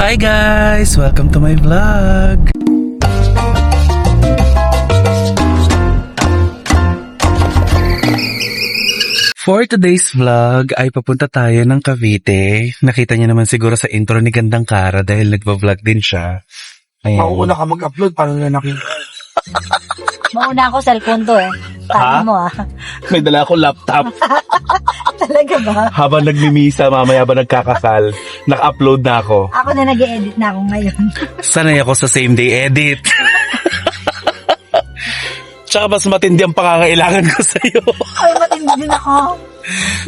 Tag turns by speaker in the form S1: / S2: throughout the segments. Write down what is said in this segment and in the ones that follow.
S1: Hi guys! Welcome to my vlog! For today's vlog ay papunta tayo ng Cavite. Nakita niyo naman siguro sa intro ni Gandang Kara dahil nagva-vlog din siya. Ayan.
S2: Mauuna ka mag-upload, paano na nakita?
S3: Mauna ako cellphone to eh. Tama mo ah.
S1: May dala akong laptop.
S3: Talaga ba?
S1: Habang nagmimisa, mamaya ba nagkakasal, naka-upload na ako.
S3: Ako na nag-e-edit na ako ngayon.
S1: Sanay ako sa same day edit. Tsaka mas matindi ang pangangailangan ko sa'yo.
S3: Ay, matindi din ako.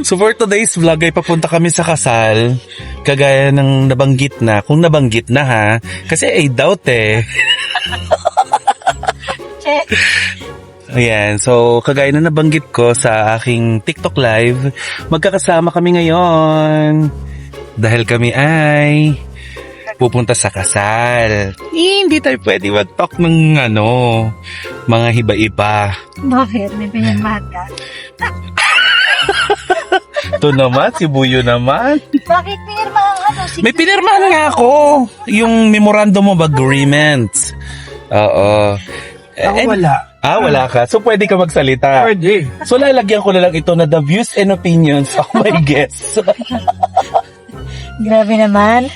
S1: So for today's vlog ay papunta kami sa kasal. Kagaya ng nabanggit na. Kung nabanggit na ha. Kasi I doubt eh.
S3: Check.
S1: Ayan. So kagaya na nabanggit ko sa aking TikTok live, magkakasama kami ngayon. Dahil kami ay pupunta sa kasal. Hindi tayo pwede mag-talk ng mga hiba-iba.
S3: Bakit? May pinirmahan ka?
S1: Ito naman, si Buyo naman.
S3: Bakit pinirmahan ka?
S1: May pinirmahan nga ako. Yung memorandum of agreement. Oo.
S2: Ako wala.
S1: Wala ka. So pwede ka magsalita.
S2: Pwede.
S1: So lalagyan ko na lang ito na the views and opinions of my guests.
S3: Grabe naman.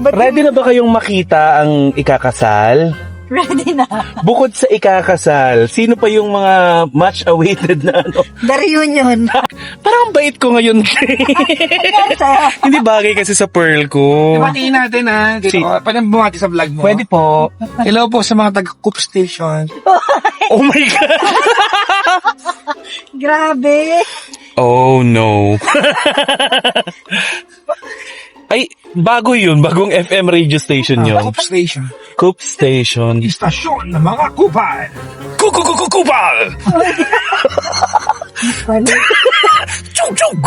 S1: Ready na ba kayong makita ang ikakasal?
S3: Ready na.
S1: Bukod sa ikakasal, sino pa yung mga much awaited na
S3: The reunion.
S1: Parang bait ko ngayon. Hindi bagay kasi sa pearl ko.
S2: Ibatiin natin ha. Dito, pwede bumati sa vlog mo.
S1: Pwede po.
S2: Hello po sa mga taga-Coop Station.
S1: Oh my God.
S3: Grabe.
S1: Oh no. Ay, bago yun. Bagong FM radio station yun.
S2: Coop Station.
S1: Coop Station.
S2: Istasyon ng mga kupal.
S1: Kupal! Chug!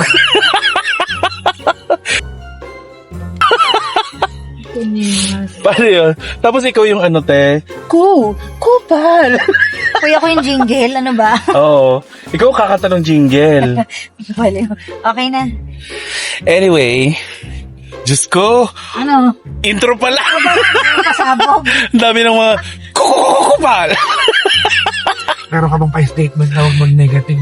S1: Paano yun? Tapos ikaw yung kupal.
S3: Kuya ko yung jingle. Ano ba?
S1: Oo. Ikaw kakanta ng jingle.
S3: Okay na.
S1: Anyway, Diyos ko,
S3: Ano?
S1: intro pala.
S3: Kasabog.
S1: Ang dami ng mga kupal.
S2: Meron ka bang pa-statement na huwag mag-negative?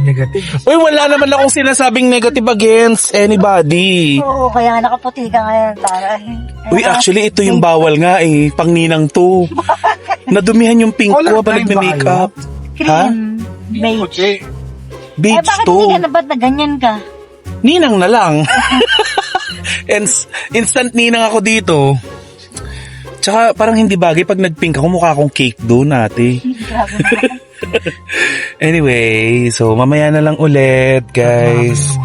S1: Uy, wala naman akong sinasabing negative against anybody.
S3: Oo, kaya nakaputi ka ngayon. Tara.
S1: Uy, actually, ito yung bawal nga eh. Pang ninang to. Nadumihan yung pink ko habang nagme-makeup. Ha?
S3: Cream. Beige.
S2: Okay.
S1: Beige
S3: bakit
S1: to.
S3: hindi ka na ba't na ganyan ka?
S1: Ninang na lang. Instant ninang ako dito. Tsaka parang hindi bagay pag nagpink ako, mukha akong cake doon ate.
S3: Grabe naman.
S1: Anyway, so mamaya na lang ulit guys.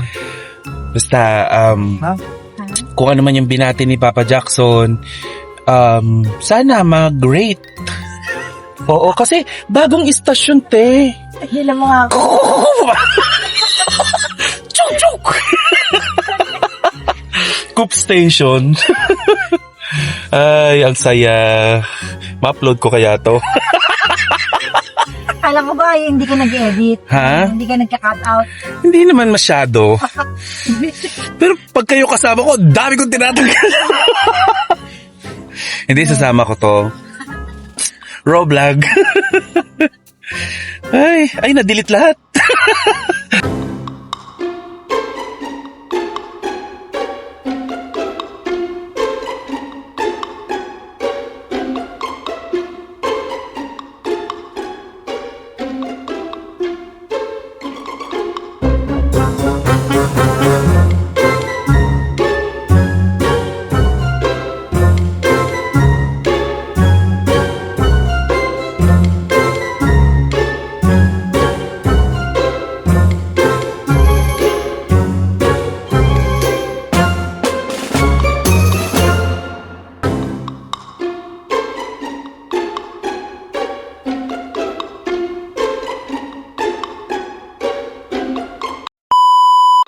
S1: Basta kung ano man yung binati ni Papa Jackson, sana mag-great. Oo, kasi bagong istasyon te.
S3: Hindi lang mo nga ako.
S1: Chuk! Coop Station. Ay, ang saya. Ma-upload ko kaya to.
S3: Alam mo ba, hindi ka nag-edit.
S1: Ha?
S3: Hindi ka nagka-cut out.
S1: Hindi naman masyado. Pero pag kayo kasama ko, dami kong tinatanggal. Hindi, sasama ko to. Raw vlog. ay, na-delete lahat.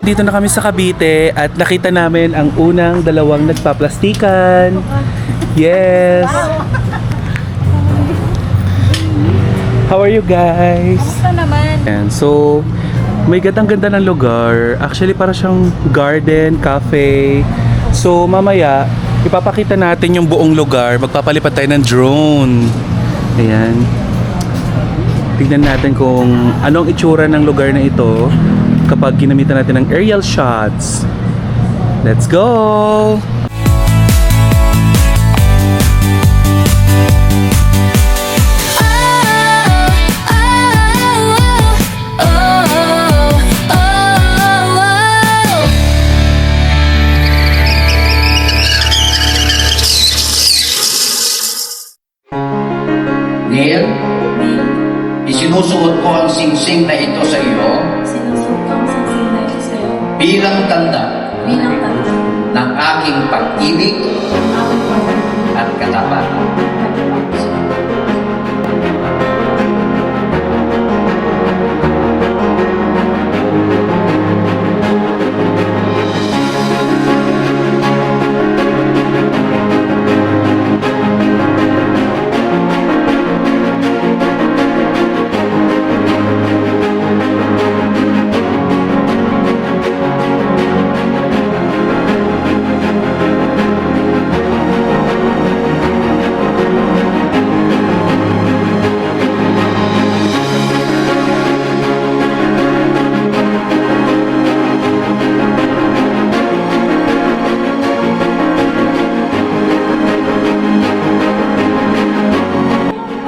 S1: Dito na kami sa Cavite at nakita namin ang unang dalawang nagpaplastikan. Yes! How are you guys?
S3: Kamusta naman?
S1: And so, may gandang-ganda ng lugar. Actually, para siyang garden, cafe. So, mamaya, Ipapakita natin yung buong lugar. Magpapalipad tayo ng drone. Ayan. Tignan natin kung anong itsura ng lugar na ito kapag ginamitan natin ng aerial shots. Let's go!
S4: Neil, isinusuot ko ang singsing na ito sa iyo
S5: Sinusukang sa sinay sa'yo
S4: bilang tanda
S5: bilang tanda
S4: ng aking pag-ibig
S5: ng aking pag-ibig
S4: at katapatan.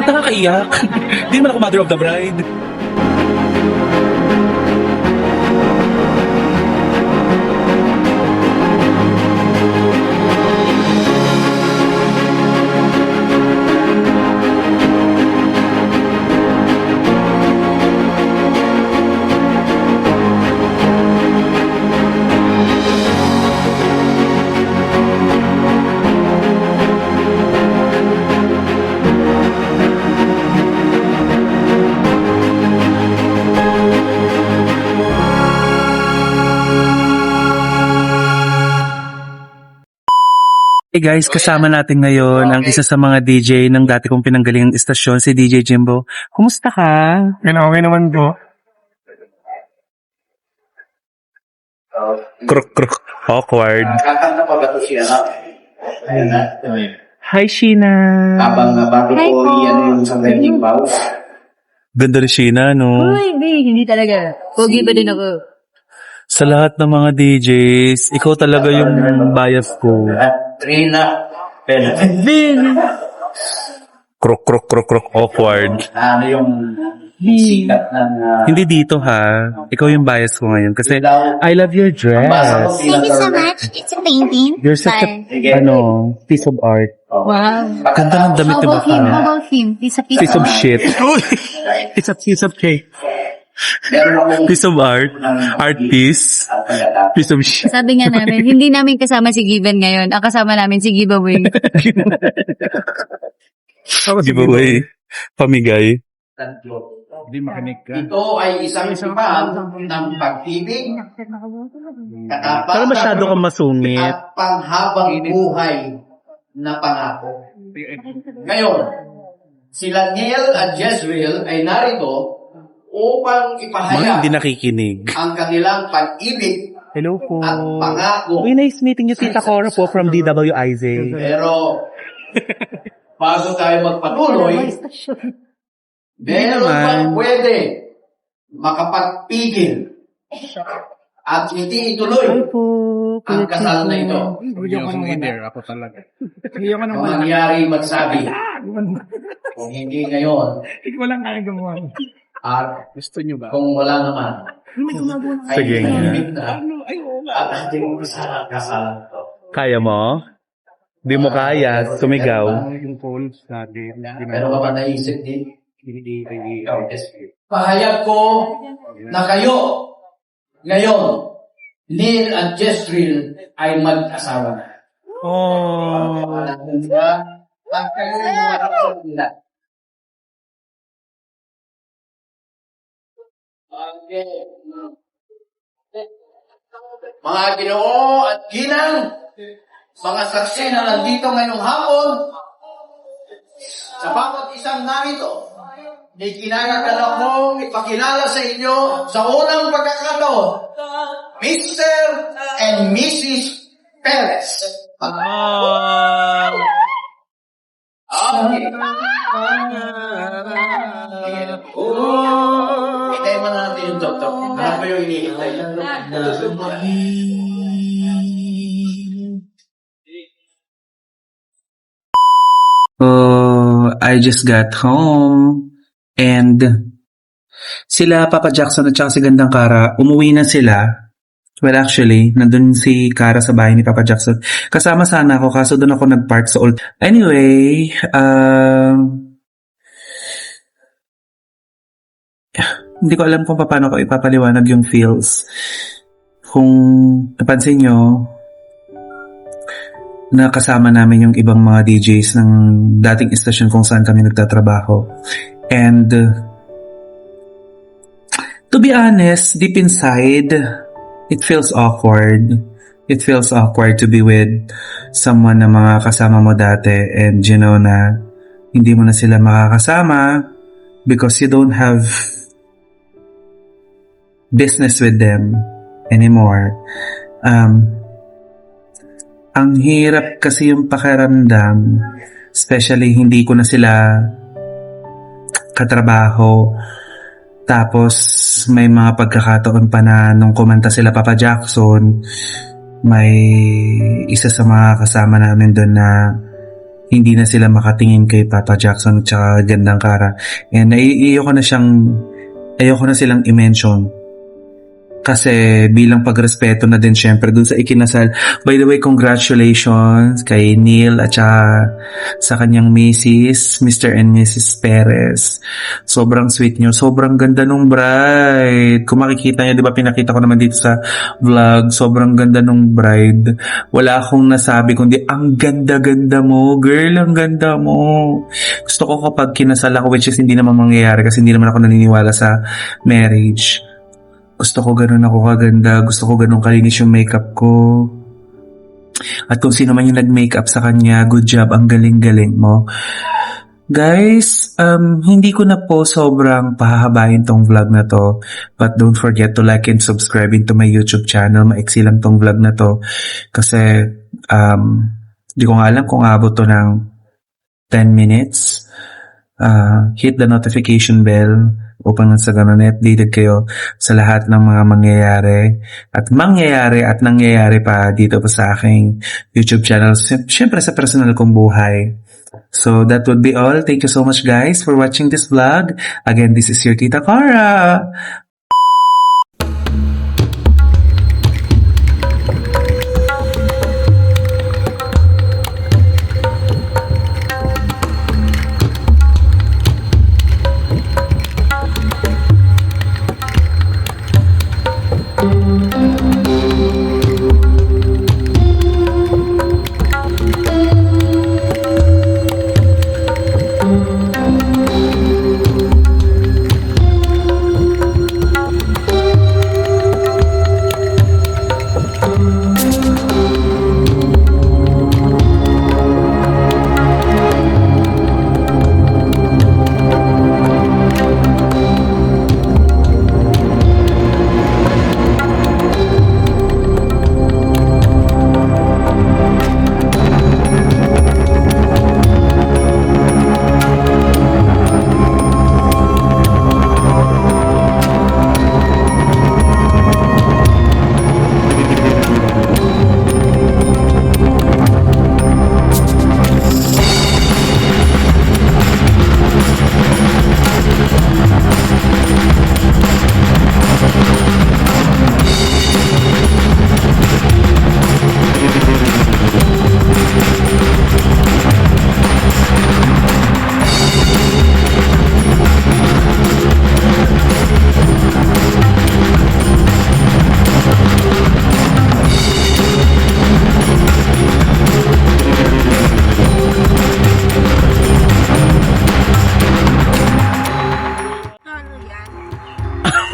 S1: Nakakaiyak. Hindi naman ako mother of the bride. Hey guys, kasama natin ngayon ang isa sa mga DJ ng dati kong pinanggalingang istasyon, si DJ Jimbo. Kumusta ka?
S2: Okay naman po.
S1: Kruk. Awkward.
S4: Kakanta pa ba ito siya na? Ayan na.
S1: Hi, Sheena.
S4: Habang bago
S3: Hi
S4: ko
S3: po.
S4: iyan yung sa wedding vows,
S1: Ganda ni Sheena, no?
S3: Uy, hindi talaga. Pogi pa din ako.
S1: Sa lahat ng mga DJs, ikaw talaga yung bias ko.
S4: Trina,
S1: Kruk. Awkward.
S4: ano yung sikat ng
S1: Hindi dito ha. Ikaw yung bias ko ngayon. Kasi I love your
S4: basa ko
S1: dress.
S3: Thank you so much. It's a painting.
S1: You're such a, piece of art.
S3: Wow.
S1: Ganda ng damit
S3: How
S1: ni
S3: about him? How
S1: Baka.
S3: about him? He's a
S1: Piece of shit. It's a piece of cake.
S4: Meron akong
S1: Piece of art. Art piece. Piece of shit.
S3: Sabi nga namin, hindi namin kasama si Given ngayon. Ang kasama namin si Giveaway.
S1: Giveaway. Pamigay.
S4: tatlo.
S2: Hindi makinig ka.
S4: Ito ay isang sipag ng pag-ibig, katapatan,
S1: Pero masyado kang masungit.
S4: at panghabang buhay na pangako. Ngayon, sila Neil at Jezreel ay narito upang
S1: Mga
S4: ipahayag
S1: hindi nakikinig.
S4: ang kanilang pag-ibig
S1: Hello po.
S4: at pangako.
S1: Uy, nice meeting you, Tita Cora po from DWIZ.
S4: Pero, bago tayo magpatuloy, meron bang pwede makapagpigil at hindi ituloy ang kasal na ito?
S2: Hindi ako leader. Ako talaga.
S4: Kung mangyari magsabi, kung hindi ngayon,
S2: Hindi ko lang kaya gumawa.
S4: at
S2: Gusto nyo ba?
S4: kung wala naman, ay
S1: Sige nga.
S4: tahimik na at ating kasalan to.
S1: Kaya mo? Di mo kaya, sumigaw.
S2: Yung calls natin.
S4: Pero ka ba naisip din?
S2: Hindi.
S4: Ikaw, Jezreel. Pahayag ko na kayo ngayon, Neil at Jezreel ay mag-asawa na.
S1: Oh.
S4: Ang kayo ay mga kapatid nila. Okay. Mga Ginoo at ginang, mga saksi na nandito ngayong hapon, sa bawat isang narito, ikinagagalak kong ipakilala sa inyo sa unang pagkakataon, Mr. and Mrs. Perez. Okay. Hintay mo natin yung doktor. Ano ba yung hinihintay?
S1: Oh, I just got home and sila Papa Jackson at saka si Gandang Kara, umuwi na sila. Well, actually, nandun si Kara sa bahay ni Papa Jackson. Kasama sana ako, kaso doon ako nag-park sa old. Anyway, hindi ko alam kung paano ko ipapaliwanag yung feels. Kung napansin nyo, nakasama namin yung ibang mga DJs ng dating istasyon kung saan kami nagtatrabaho. And to be honest, deep inside, it feels awkward. It feels awkward to be with someone na mga kasama mo dati and you know na hindi mo na sila makakasama because you don't have business with them anymore. Ang hirap kasi yung pakiramdam, especially hindi ko na sila katrabaho. Tapos may mga pagkakataon pa na nung kumanta sila Papa Jackson, may isa sa mga kasama namin doon na hindi na sila makatingin kay Papa Jackson at saka Gandang Kara. And ayoko na silang i-mention. Kasi bilang pagrespeto na din syempre dun sa ikinasal. By the way, congratulations kay Neil at sa kanyang Mrs. Mr. and Mrs. Perez. Sobrang sweet nyo. Sobrang ganda nung bride. Kung makikita nyo, di ba pinakita ko naman dito sa vlog, sobrang ganda nung bride. Wala akong nasabi kundi ang ganda-ganda mo. Girl, ang ganda mo. Gusto ko kapag kinasal ako, which is hindi naman mangyayari kasi hindi naman ako naniniwala sa marriage. Gusto ko ganun ako kaganda. Gusto ko ganun kalinis yung makeup ko. At kung sino man yung nag-makeup sa kanya, good job. Ang galing-galing mo. Guys, hindi ko na po sobrang pahahabain tong vlog na to. But don't forget to like and subscribe into my YouTube channel. Maiksi lang tong vlog na to. Kasi, di ko nga alam kung abot to ng 10 minutes. Hit the notification bell upang sa ganun updated kayo sa lahat ng mga nangyayari pa dito pa sa aking YouTube channel. Siyempre sa personal kong buhay. So that would be all. Thank you so much guys for watching this vlog. Again, this is your Tita Cara.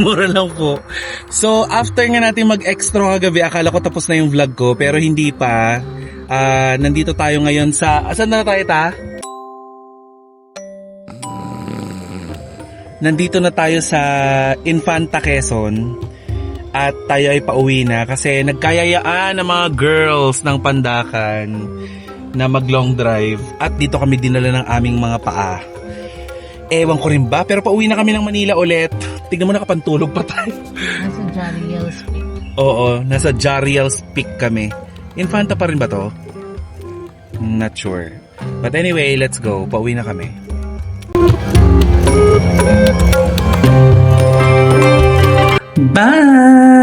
S1: Mura lang po. So, after nga natin mag-extra kagabi, akala ko tapos na yung vlog ko, pero hindi pa. Nandito tayo ngayon sa... Asan na tayo, ta? Nandito na tayo sa Infanta, Quezon. At tayo ay pauwi na kasi nagkayayaan ng mga girls ng Pandakan na mag long drive. At dito kami dinala ng aming mga paa. Ewan ko rin ba, pero pauwi na kami ng Manila ulit. Tignan mo, nakapantulog pa tayo.
S3: Nasa Jezreel Peak.
S1: Oo, nasa Jezreel Peak kami. Infanta pa rin ba to? Not sure. But anyway, let's go. Pauwi na kami. Bye!